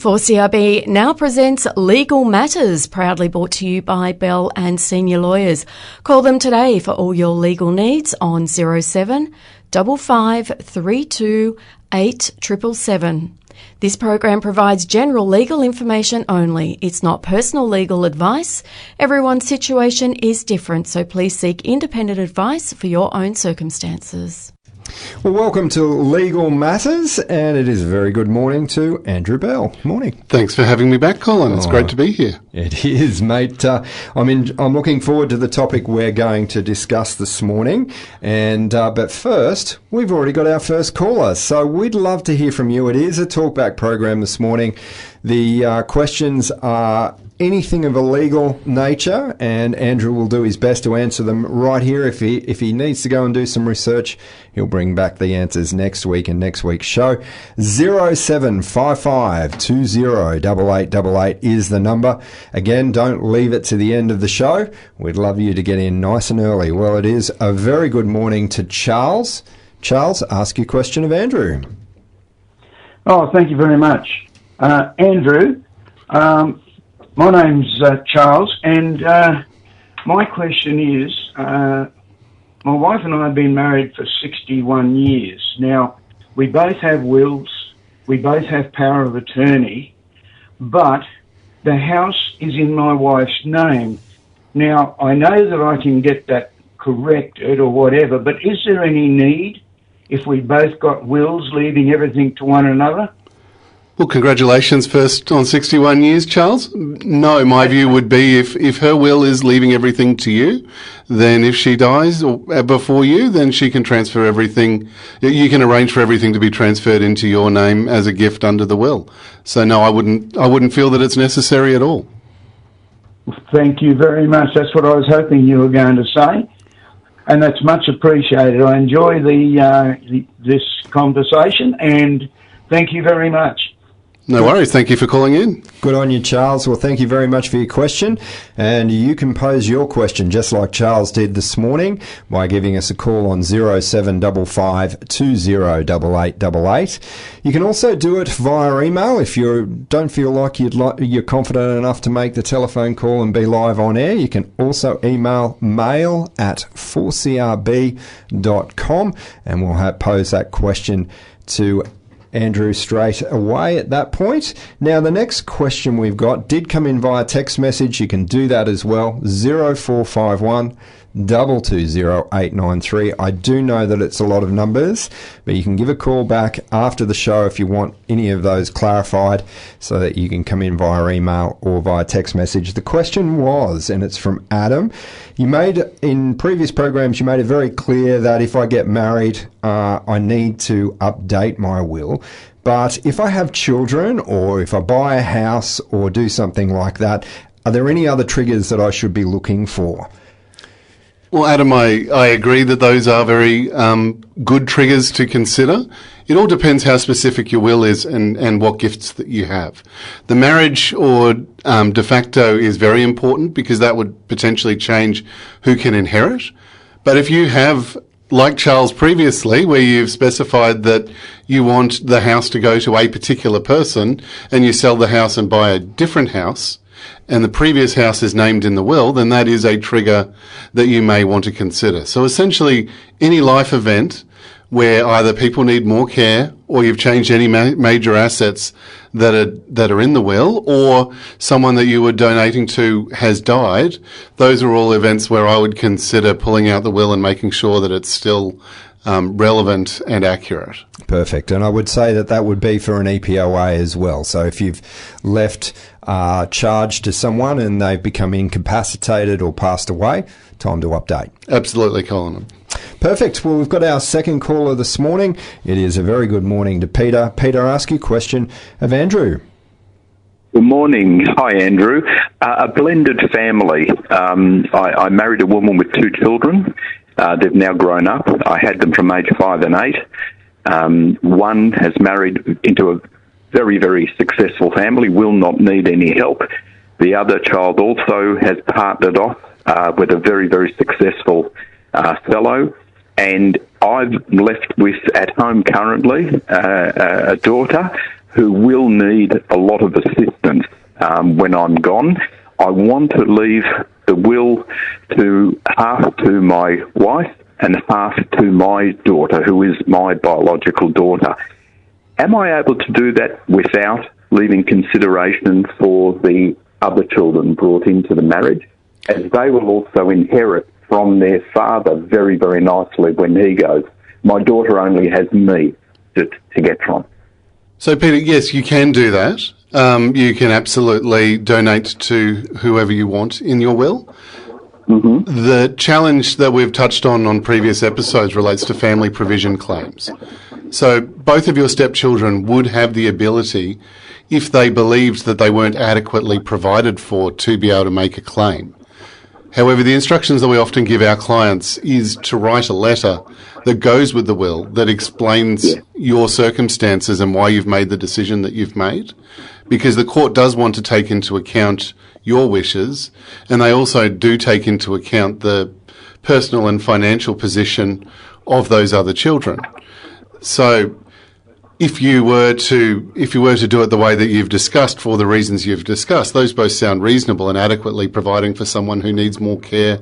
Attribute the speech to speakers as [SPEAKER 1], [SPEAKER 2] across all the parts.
[SPEAKER 1] 4CRB now presents Legal Matters, proudly brought to you by Bell and Senior Lawyers. Call them today for all your legal needs on 07 55 32 8777. This program provides general legal information only. It's not personal legal advice. Everyone's situation is different, so please seek independent advice for your own circumstances.
[SPEAKER 2] Well, welcome to Legal Matters, and it is a very good morning to Andrew Bell. Morning.
[SPEAKER 3] Thanks for having me back, Colin. It's great to be here.
[SPEAKER 2] It is, mate. I'm looking forward to the topic we're going to discuss this morning. But first, we've already got our first caller, so we'd love to hear from you. It is a talkback program this morning. The questions are anything of a legal nature, and Andrew will do his best to answer them right here. If he needs to go and do some research, he'll bring back the answers next week in next week's show. 0755 20 8888 is the number. Again, don't leave it to the end of the show. We'd love you to get in nice and early. Well, it is a very good morning to Charles. Charles, ask your question of Andrew.
[SPEAKER 4] Oh, thank you very much. Andrew, my name's Charles, and my question is, my wife and I have been married for 61 years. Now, we both have wills, we both have power of attorney, but the house is in my wife's name. Now, I know that I can get that corrected or whatever, but is there any need if we both got wills leaving everything to one another?
[SPEAKER 3] Well, congratulations first on 61 years, Charles. No, my view would be if her will is leaving everything to you, then if she dies before you, then she can transfer everything. You can arrange for everything to be transferred into your name as a gift under the will. So no, I wouldn't feel that it's necessary at all.
[SPEAKER 4] Thank you very much. That's what I was hoping you were going to say, and that's much appreciated. I enjoy this conversation, and thank you very much.
[SPEAKER 3] No worries. Thank you for calling in.
[SPEAKER 2] Good on you, Charles. Well, thank you very much for your question. And you can pose your question just like Charles did this morning by giving us a call on 0755 20 8888. You can also do it via email if you don't feel like you're confident enough to make the telephone call and be live on air. You can also email mail@4crb.com, and we'll pose that question to Andrew straight away at that point. Now, the next question we've got did come in via text message. You can do that as well. 0451 220 893. I do know that it's a lot of numbers, but you can give a call back after the show if you want any of those clarified, so that you can come in via email or via text message. The question was, and it's from Adam, in previous programs you made it very clear that if I get married, I need to update my will. But if I have children, or if I buy a house or do something like that, are there any other triggers that I should be looking for?
[SPEAKER 3] Well, Adam, I agree that those are very good triggers to consider. It all depends how specific your will is and what gifts that you have. The marriage or de facto is very important because that would potentially change who can inherit. But if you have, like Charles previously, where you've specified that you want the house to go to a particular person and you sell the house and buy a different house, and the previous house is named in the will, then that is a trigger that you may want to consider. So essentially, any life event where either people need more care, or you've changed any major assets that are in the will, or someone that you were donating to has died, those are all events where I would consider pulling out the will and making sure that it's still relevant and accurate.
[SPEAKER 2] Perfect. And I would say that would be for an EPOA as well. So if you've left charge to someone and they've become incapacitated or passed away, time to update.
[SPEAKER 3] Absolutely, Colin.
[SPEAKER 2] Perfect. Well, we've got our second caller this morning. It is a very good morning to Peter. Peter, ask your question of Andrew.
[SPEAKER 5] Good morning. Hi, Andrew. A blended family. I married a woman with 2 children. They've now grown up. I had them from age 5 and 8. One has married into a very, very successful family, will not need any help. The other child also has partnered off with a very, very successful fellow, and I've left with, at home currently, a daughter who will need a lot of assistance when I'm gone. I want to leave the will to half to my wife and half to my daughter, who is my biological daughter. Am I able to do that without leaving consideration for the other children brought into the marriage, as they will also inherit from their father very, very nicely when he goes? My daughter only has me to get from.
[SPEAKER 3] So, Peter, yes, you can do that. You can absolutely donate to whoever you want in your will. Mm-hmm. The challenge that we've touched on previous episodes relates to family provision claims. So both of your stepchildren would have the ability, if they believed that they weren't adequately provided for, to be able to make a claim. However, the instructions that we often give our clients is to write a letter that goes with the will that explains your circumstances and why you've made the decision that you've made, because the court does want to take into account your wishes, and they also do take into account the personal and financial position of those other children. So if you were to do it the way that you've discussed for the reasons you've discussed, those both sound reasonable and adequately providing for someone who needs more care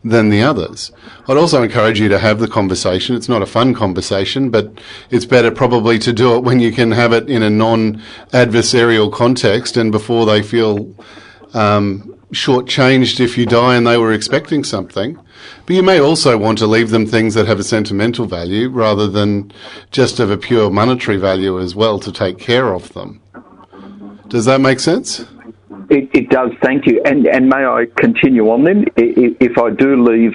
[SPEAKER 3] than the others. I'd also encourage you to have the conversation. It's not a fun conversation, but it's better probably to do it when you can have it in a non-adversarial context and before they feel shortchanged if you die and they were expecting something. But you may also want to leave them things that have a sentimental value rather than just of a pure monetary value as well to take care of them. Does that make sense?
[SPEAKER 5] It does, thank you. And may I continue on then? If I do leave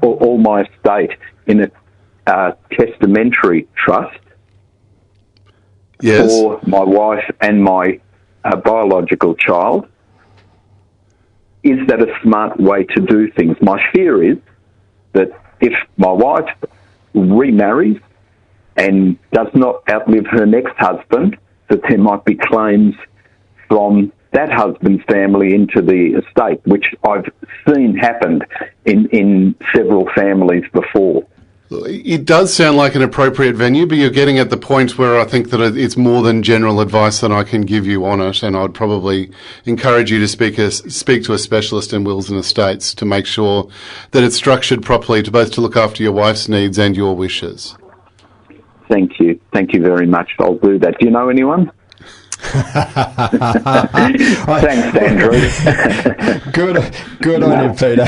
[SPEAKER 5] all my estate in a testamentary trust for my wife and my biological child, is that a smart way to do things? My fear is that if my wife remarries and does not outlive her next husband, that there might be claims from that husband's family into the estate, which I've seen happen in several families before.
[SPEAKER 3] It does sound like an appropriate venue, but you're getting at the point where I think that it's more than general advice that I can give you on it, and I'd probably encourage you to speak to a specialist in wills and estates to make sure that it's structured properly to both to look after your wife's needs and your wishes.
[SPEAKER 5] Thank you. Thank you very much. I'll do that. Do you know anyone? Thanks, Andrew.
[SPEAKER 2] Good on you, Peter.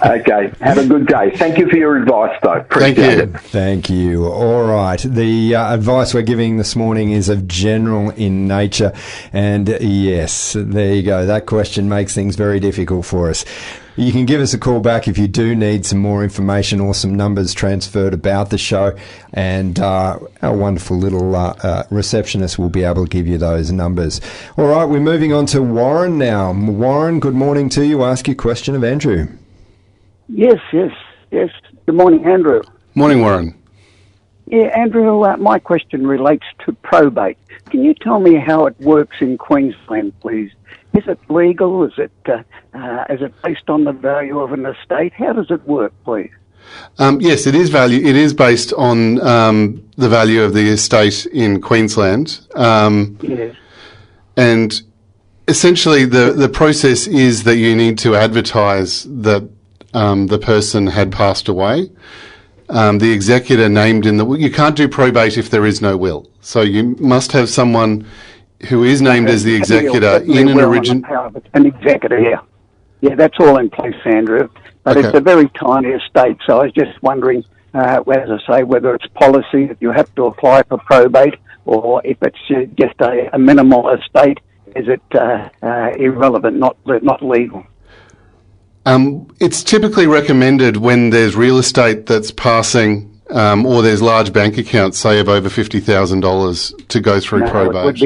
[SPEAKER 5] Okay, have a good day. Thank you for your advice, though. Appreciate it.
[SPEAKER 2] Thank you. All right. The advice we're giving this morning is of general in nature. And yes, there you go. That question makes things very difficult for us. You can give us a call back if you do need some more information or some numbers transferred about the show, and our wonderful little receptionist will be able to give you those numbers. All right, we're moving on to Warren now. Warren, good morning to you. Ask your question of Andrew.
[SPEAKER 6] Yes. Good morning, Andrew.
[SPEAKER 3] Morning, Warren.
[SPEAKER 6] Yeah, Andrew, my question relates to probate. Can you tell me how it works in Queensland, please? Is it legal? Is it based on the value of an estate? How does it work, please?
[SPEAKER 3] Yes, it is value. It is based on the value of the estate in Queensland.
[SPEAKER 6] Yes.
[SPEAKER 3] And essentially, the process is that you need to advertise that the person had passed away. The executor named in the will. You can't do probate if there is no will. So you must have someone who is named as the executor in an original...
[SPEAKER 6] An executor, yeah. Yeah, that's all in place, Andrew. But It's a very tiny estate, so I was just wondering, as I say, whether it's policy that you have to apply for probate, or if it's just a minimal estate, is it irrelevant, not legal?
[SPEAKER 3] It's typically recommended when there's real estate that's passing... or there's large bank accounts, say, of over $50,000 to go through probate.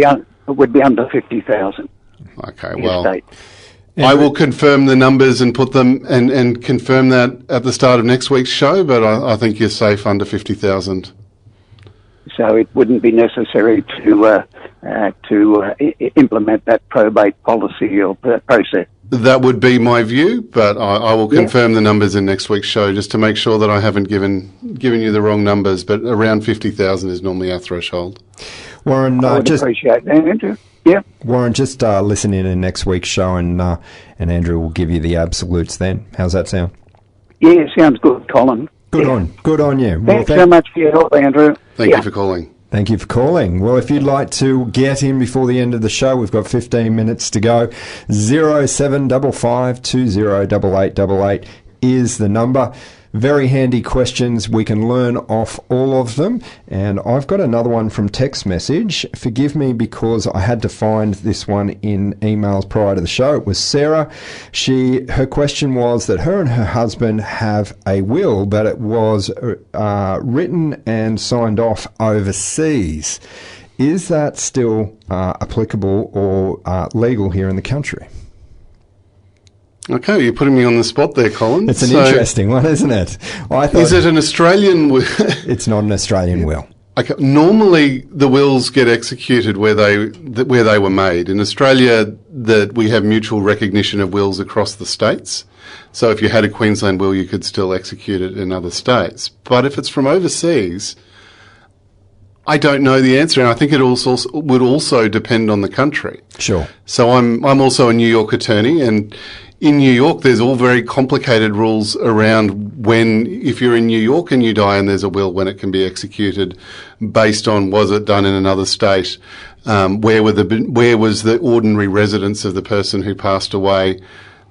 [SPEAKER 6] It would be under 50,000.
[SPEAKER 3] Okay, well, I will confirm the numbers and put them and confirm that at the start of next week's show. But I think you're safe under 50,000.
[SPEAKER 6] So it wouldn't be necessary to implement that probate policy or process.
[SPEAKER 3] That would be my view, but I will confirm the numbers in next week's show just to make sure that I haven't given you the wrong numbers. But around 50,000 is normally our threshold.
[SPEAKER 2] Warren,
[SPEAKER 6] I would appreciate that, Andrew. Yeah.
[SPEAKER 2] Warren, just listen in next week's show, and Andrew will give you the absolutes then. How's that sound?
[SPEAKER 6] Yeah, sounds good, Colin.
[SPEAKER 2] Good on you.
[SPEAKER 6] Thanks so much for your help, Andrew.
[SPEAKER 3] Thank you for calling.
[SPEAKER 2] Thank you for calling. Well, if you'd like to get in before the end of the show, we've got 15 minutes to go. 0755 208888 is the number. Very handy questions. We can learn off all of them. And I've got another one from text message. Forgive me because I had to find this one in emails prior to the show. It was Sarah. Her question was that her and her husband have a will, but it was written and signed off overseas. Is that still applicable or legal here in the country?
[SPEAKER 3] Okay, you're putting me on the spot there, Colin.
[SPEAKER 2] It's an interesting one, isn't it?
[SPEAKER 3] Is it an Australian will?
[SPEAKER 2] It's not an Australian will.
[SPEAKER 3] Okay. Normally, the wills get executed where they were made. In Australia, we have mutual recognition of wills across the states. So if you had a Queensland will, you could still execute it in other states. But if it's from overseas, I don't know the answer, and I think it would also depend on the country.
[SPEAKER 2] Sure.
[SPEAKER 3] So I'm also a New York attorney, and in New York, there's all very complicated rules around if you're in New York and you die and there's a will, when it can be executed based on was it done in another state, where was the ordinary residence of the person who passed away.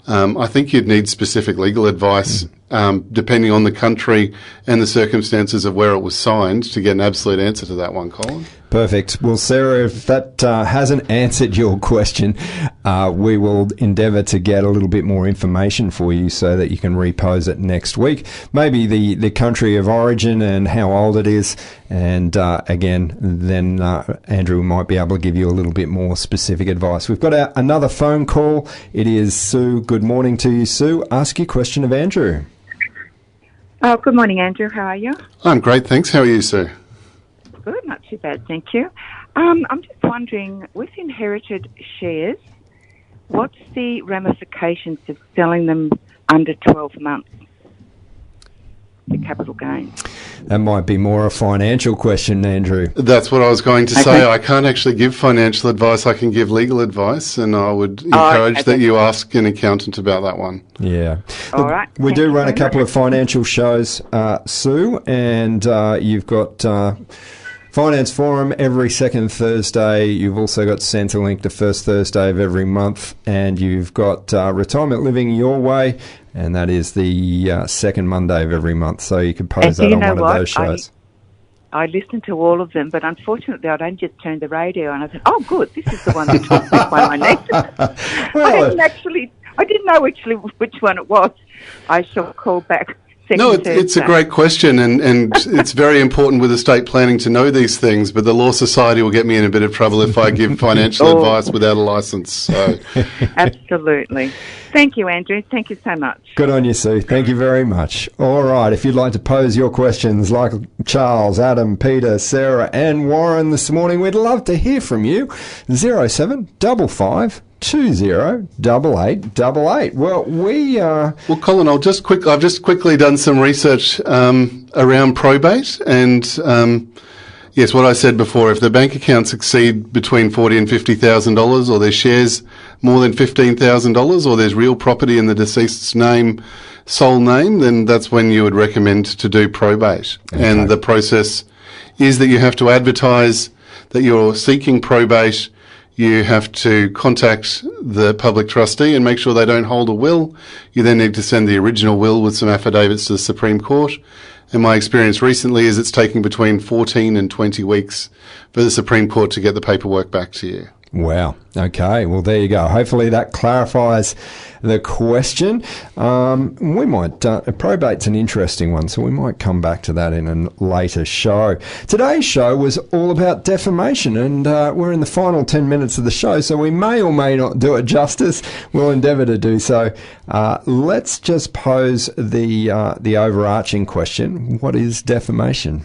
[SPEAKER 3] I think you'd need specific legal advice, depending on the country and the circumstances of where it was signed, to get an absolute answer to that one, Colin.
[SPEAKER 2] Perfect. Well, Sarah, if that hasn't answered your question, we will endeavour to get a little bit more information for you so that you can repose it next week. Maybe the country of origin and how old it is. And again, then Andrew might be able to give you a little bit more specific advice. We've got another phone call. It is Sue. Good morning to you, Sue. Ask your question of Andrew.
[SPEAKER 7] Oh, good morning, Andrew. How are you?
[SPEAKER 3] I'm great, thanks. How are you, Sue?
[SPEAKER 7] Good, not too bad, thank you. I'm just wondering, with inherited shares, what's the ramifications of selling them under 12 months, the capital gain?
[SPEAKER 2] That might be more a financial question, Andrew.
[SPEAKER 3] That's what I was going to say. I can't actually give financial advice. I can give legal advice, and I would encourage that you ask an accountant about that one.
[SPEAKER 2] Yeah.
[SPEAKER 7] All right.
[SPEAKER 2] We do run a couple of financial shows, Sue, and you've got Finance Forum every second Thursday. You've also got Centrelink the first Thursday of every month, and you've got Retirement Living Your Way, and that is the second Monday of every month. So you could pose that on one of those shows.
[SPEAKER 7] I listen to all of them, but unfortunately I don't just turn the radio on. I said, oh, good, this is the one that talks this one I need.
[SPEAKER 2] Well,
[SPEAKER 7] I didn't know actually which one it was. I shall call back.
[SPEAKER 3] No, it's a great question, and it's very important with estate planning to know these things, but the Law Society will get me in a bit of trouble if I give financial advice without a licence. So.
[SPEAKER 7] Absolutely. Thank you, Andrew. Thank you so much.
[SPEAKER 2] Good on you, Sue. Thank you very much. All right, if you'd like to pose your questions like Charles, Adam, Peter, Sarah and Warren this morning, we'd love to hear from you. 0755 208888. Well,
[SPEAKER 3] Colin, I've just quickly done some research around probate, and yes, what I said before: if the bank accounts exceed between $40,000 and $50,000, or their shares more than $15,000, or there's real property in the deceased's sole name, then that's when you would recommend to do probate. Okay. And the process is that you have to advertise that you're seeking probate. You have to contact the public trustee and make sure they don't hold a will. You then need to send the original will with some affidavits to the Supreme Court. And my experience recently is it's taking between 14 and 20 weeks for the Supreme Court to get the paperwork back to you.
[SPEAKER 2] Wow. Okay. Well, there you go. Hopefully that clarifies the question. We might, probate's an interesting one, so we might come back to that in a later show. Today's show was all about defamation, and we're in the final 10 minutes of the show, so we may or may not do it justice. We'll endeavour to do so. Let's just pose the overarching question. What is defamation?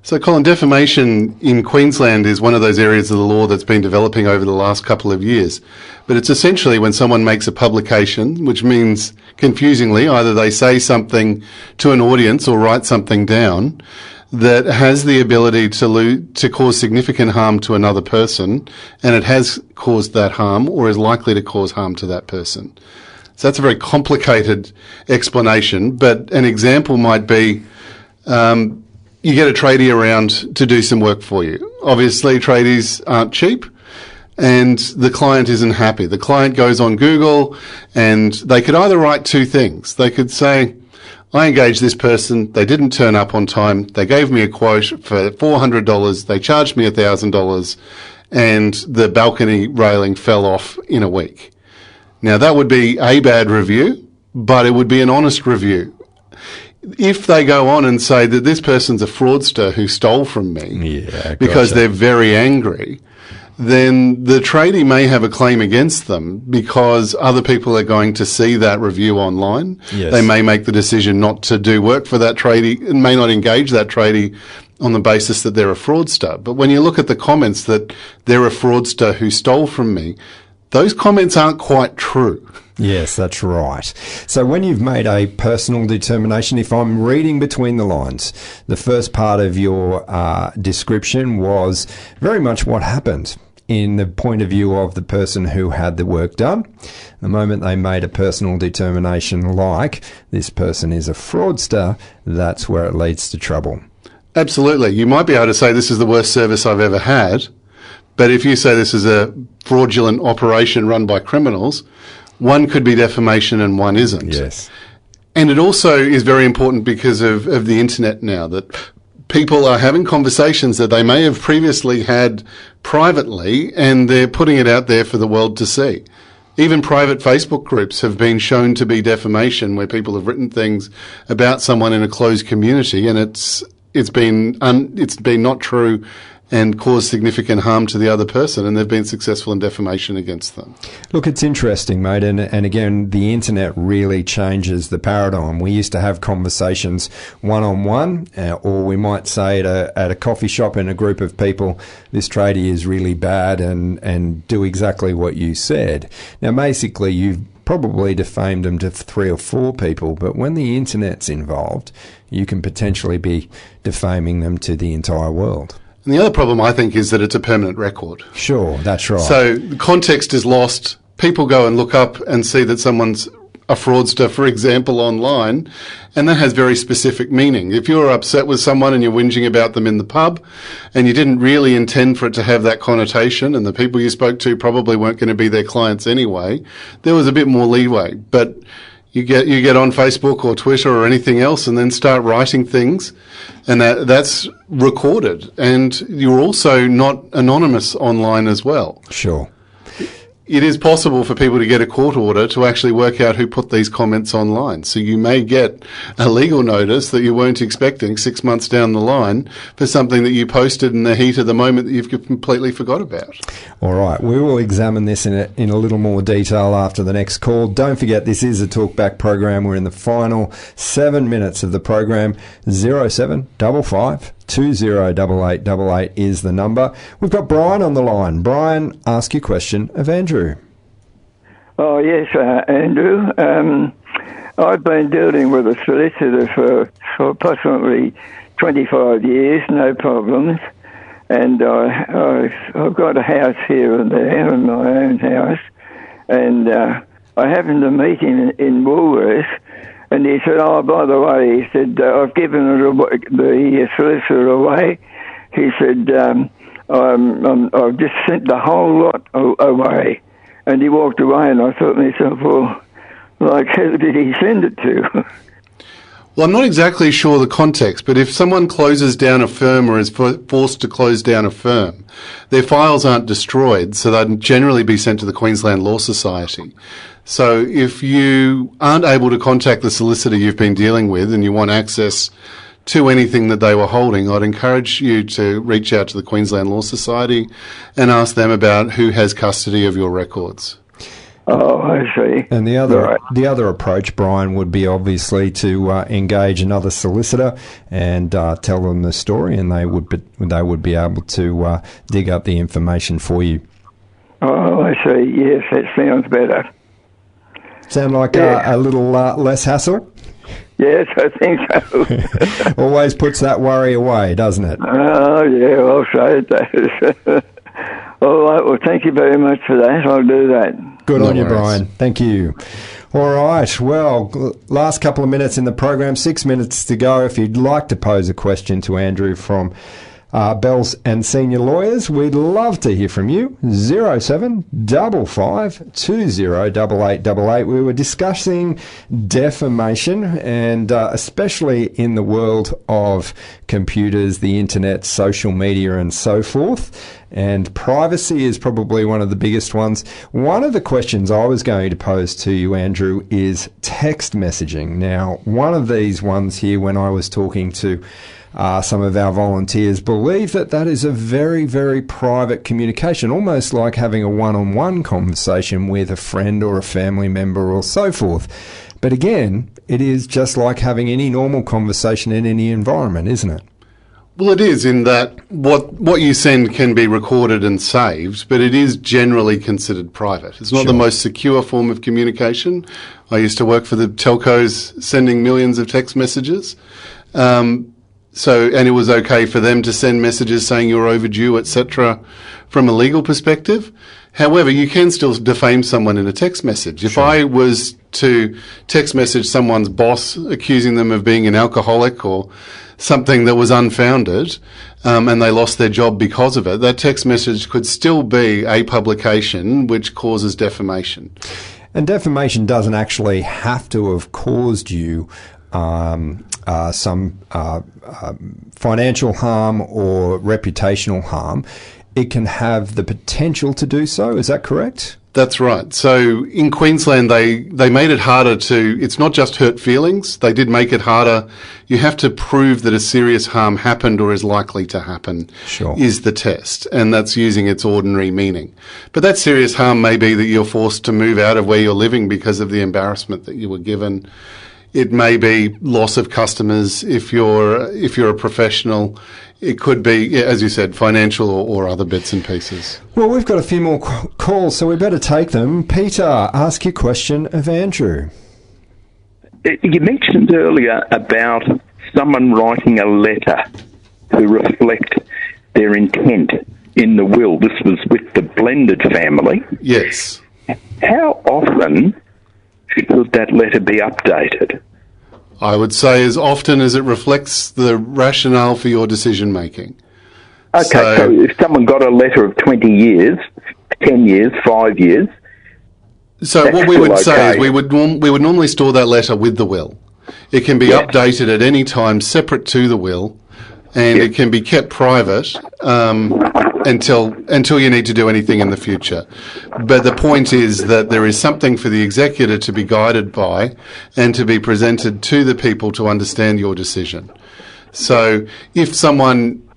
[SPEAKER 3] So, Colin, defamation in Queensland is one of those areas of the law that's been developing over the last couple of years. But it's essentially when someone makes a publication, which means, confusingly, either they say something to an audience or write something down that has the ability to cause significant harm to another person, and it has caused that harm or is likely to cause harm to that person. So that's a very complicated explanation, but an example might be you get a tradie around to do some work for you. Obviously, tradies aren't cheap, and the client isn't happy. The client goes on Google, and they could either write two things. They could say, I engaged this person, they didn't turn up on time, they gave me a quote for $400, they charged me $1,000, and the balcony railing fell off in a week. Now, that would be a bad review, but it would be an honest review. If they go on and say that this person's a fraudster who stole from me because they're very angry, then the tradie may have a claim against them because other people are going to see that review online. Yes. They may make the decision not to do work for that tradie and may not engage that tradie on the basis that they're a fraudster. But when you look at the comments that they're a fraudster who stole from me, those comments aren't quite true.
[SPEAKER 2] Yes, that's right. So when you've made a personal determination, if I'm reading between the lines, the first part of your description was very much what happened in the point of view of the person who had the work done. The moment they made a personal determination like this person is a fraudster, that's where it leads to trouble.
[SPEAKER 3] Absolutely. You might be able to say this is the worst service I've ever had, but if you say this is a fraudulent operation run by criminals, one could be defamation and one isn't.
[SPEAKER 2] Yes.
[SPEAKER 3] And it also is very important because of the internet now, that people are having conversations that they may have previously had privately, and they're putting it out there for the world to see. Even private Facebook groups have been shown to be defamation, where people have written things about someone in a closed community, and it's been not true and caused significant harm to the other person, and they've been successful in defamation against them.
[SPEAKER 2] Look, it's interesting, mate, and again, the internet really changes the paradigm. We used to have conversations one-on-one, or we might say at a coffee shop in a group of people, this tradie is really bad, and do exactly what you said. Now, basically, you've probably defamed them to 3 or 4 people, but when the internet's involved, you can potentially be defaming them to the entire world.
[SPEAKER 3] And the other problem, I think, is that it's a permanent record.
[SPEAKER 2] Sure, that's right.
[SPEAKER 3] So the context is lost. People go and look up and see that someone's a fraudster, for example, online, and that has very specific meaning. If you're upset with someone and you're whinging about them in the pub and you didn't really intend for it to have that connotation, and the people you spoke to probably weren't going to be their clients anyway, there was a bit more leeway. But you get on Facebook or Twitter or anything else and then start writing things, and that's recorded. And you're also not anonymous online as well.
[SPEAKER 2] Sure.
[SPEAKER 3] It is possible for people to get a court order to actually work out who put these comments online. So you may get a legal notice that you weren't expecting 6 months down the line for something that you posted in the heat of the moment that you've completely forgot about.
[SPEAKER 2] All right. We will examine this in a little more detail after the next call. Don't forget, this is a Talkback program. We're in the final 7 minutes of the program. 0755 208888 is the number. We've got Brian on the line. Brian, ask your question of Andrew.
[SPEAKER 8] Oh, yes, Andrew. I've been dealing with a solicitor for approximately 25 years, no problems. And I've got a house here and there, in my own house. And I happened to meet him in Woolworths. And he said, oh, by the way, he said, I've given the solicitor away. He said, I've just sent the whole lot away. And he walked away, and I thought to myself, well, like, who did he send it to?
[SPEAKER 3] Well, I'm not exactly sure the context, but if someone closes down a firm or is forced to close down a firm, their files aren't destroyed, so they'd generally be sent to the Queensland Law Society. So if you aren't able to contact the solicitor you've been dealing with and you want access to anything that they were holding, I'd encourage you to reach out to the Queensland Law Society and ask them about who has custody of your records.
[SPEAKER 8] Oh, I see.
[SPEAKER 2] And the other approach, Brian, would be obviously to engage another solicitor and tell them the story, and they would be able to dig up the information for you.
[SPEAKER 8] Oh, I see. Yes, that sounds better.
[SPEAKER 2] Sound like a little less hassle?
[SPEAKER 8] Yes, I think so.
[SPEAKER 2] Always puts that worry away, doesn't it?
[SPEAKER 8] Oh, yeah, I'll say it does. All right, well, thank you very much for that. I'll do that.
[SPEAKER 2] Good on you,
[SPEAKER 3] worries.
[SPEAKER 2] Brian. Thank you. All right, well, last couple of minutes in the program, 6 minutes to go. If you'd like to pose a question to Andrew from Bells and Senior Lawyers, we'd love to hear from you. 0755 208888. We were discussing defamation, and especially in the world of computers, the internet, social media, and so forth. And privacy is probably one of the biggest ones. One of the questions I was going to pose to you, Andrew, is text messaging. Now, one of these ones here, when I was talking to some of our volunteers, believe that that is a very, very private communication, almost like having a one-on-one conversation with a friend or a family member or so forth. But again, it is just like having any normal conversation in any environment, isn't it?
[SPEAKER 3] Well, it is, in that what you send can be recorded and saved, but it is generally considered private. It's not the most secure form of communication. I used to work for the telcos sending millions of text messages. And it was okay for them to send messages saying you're overdue, etc., from a legal perspective. However, you can still defame someone in a text message. If I was to text message someone's boss accusing them of being an alcoholic or something that was unfounded, and they lost their job because of it, that text message could still be a publication which causes defamation.
[SPEAKER 2] And defamation doesn't actually have to have caused you some financial harm or reputational harm. It can have the potential to do so. Is that correct?
[SPEAKER 3] That's right. So in Queensland, they made it harder to, it's not just hurt feelings. They did make it harder. You have to prove that a serious harm happened or is likely to happen is the test. And that's using its ordinary meaning. But that serious harm may be that you're forced to move out of where you're living because of the embarrassment that you were given. It may be loss of customers if you're a professional. It could be, as you said, financial or other bits and pieces.
[SPEAKER 2] Well, we've got a few more calls, so we better take them. Peter, ask your question of Andrew.
[SPEAKER 5] You mentioned earlier about someone writing a letter to reflect their intent in the will. This was with the blended family.
[SPEAKER 3] Yes.
[SPEAKER 5] How often should that letter be updated?
[SPEAKER 3] I would say as often as it reflects the rationale for your decision making.
[SPEAKER 5] Okay, so if someone got a letter of 20 years, 10 years, 5 years...
[SPEAKER 3] So what we would say is we would normally store that letter with the will. It can be updated at any time separate to the will, and it can be kept private until you need to do anything in the future. But the point is that there is something for the executor to be guided by and to be presented to the people to understand your decision. So if someone,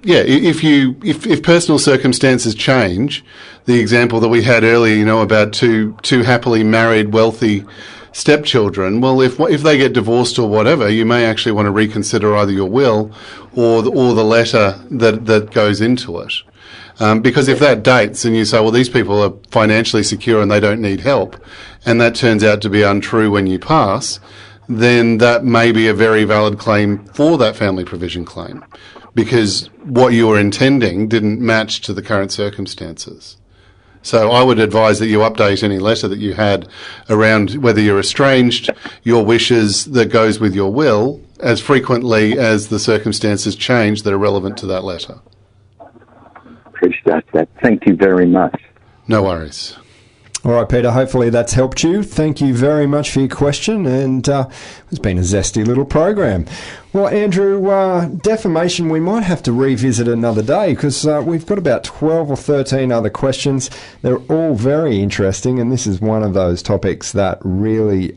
[SPEAKER 3] if personal circumstances change, the example that we had earlier, about two happily married, wealthy stepchildren, well, if they get divorced or whatever, you may actually want to reconsider either your will or the letter that goes into it. Because if that dates and you say, well, these people are financially secure and they don't need help, and that turns out to be untrue when you pass, then that may be a very valid claim for that family provision claim, because what you were intending didn't match to the current circumstances. So I would advise that you update any letter that you had around whether you're estranged, your wishes that goes with your will, as frequently as the circumstances change that are relevant to that letter.
[SPEAKER 5] Appreciate that. Thank you very much.
[SPEAKER 3] No worries.
[SPEAKER 2] All right, Peter, hopefully that's helped you. Thank you very much for your question, and it's been a zesty little program. Well, Andrew, defamation, we might have to revisit another day because we've got about 12 or 13 other questions. They're all very interesting, and this is one of those topics that really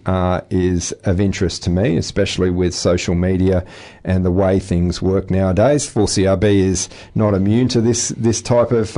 [SPEAKER 2] is of interest to me, especially with social media and the way things work nowadays. 4CRB is not immune to this type of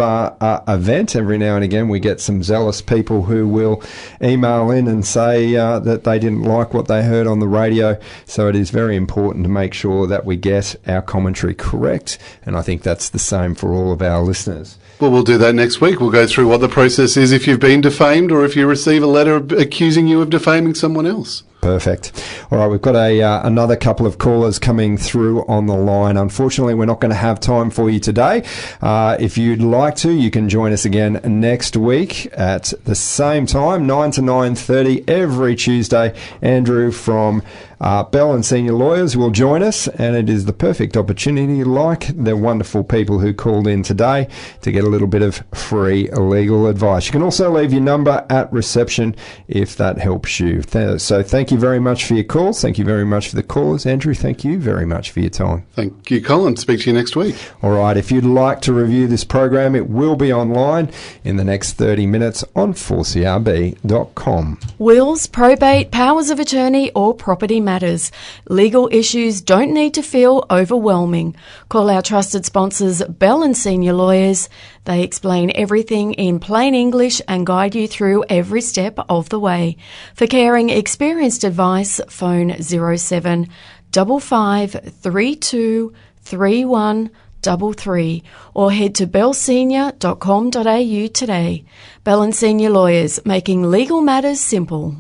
[SPEAKER 2] event. Every now and again we get some zealous people who will email in and say that they didn't like what they heard on the radio, so it is very important to make sure that we get our commentary correct, and I think that's the same for all of our listeners.
[SPEAKER 3] Well, we'll do that next week. We'll go through what the process is if you've been defamed or if you receive a letter accusing you of defaming someone else.
[SPEAKER 2] Perfect. All right, we've got another couple of callers coming through on the line. Unfortunately, we're not going to have time for you today. If you'd like to, you can join us again next week at the same time, 9 to 9:30 every Tuesday. Andrew from Bell and Senior Lawyers will join us, and it is the perfect opportunity, like the wonderful people who called in today, to get a little bit of free legal advice. You can also leave your number at reception if that helps you. So thank you very much for your calls. Thank you very much for the callers. Andrew, thank you very much for your time.
[SPEAKER 3] Thank you, Colin. Speak to you next week.
[SPEAKER 2] All right, if you'd like to review this program, it will be online in the next 30 minutes on 4crb.com.
[SPEAKER 1] Wills, probate, powers of attorney or property matters. Legal issues don't need to feel overwhelming. Call our trusted sponsors, Bell and Senior Lawyers. They explain everything in plain English and guide you through every step of the way. For caring, experienced advice, phone 07 55 32 3133 or head to bellsenior.com.au today. Bell and Senior Lawyers, making legal matters simple.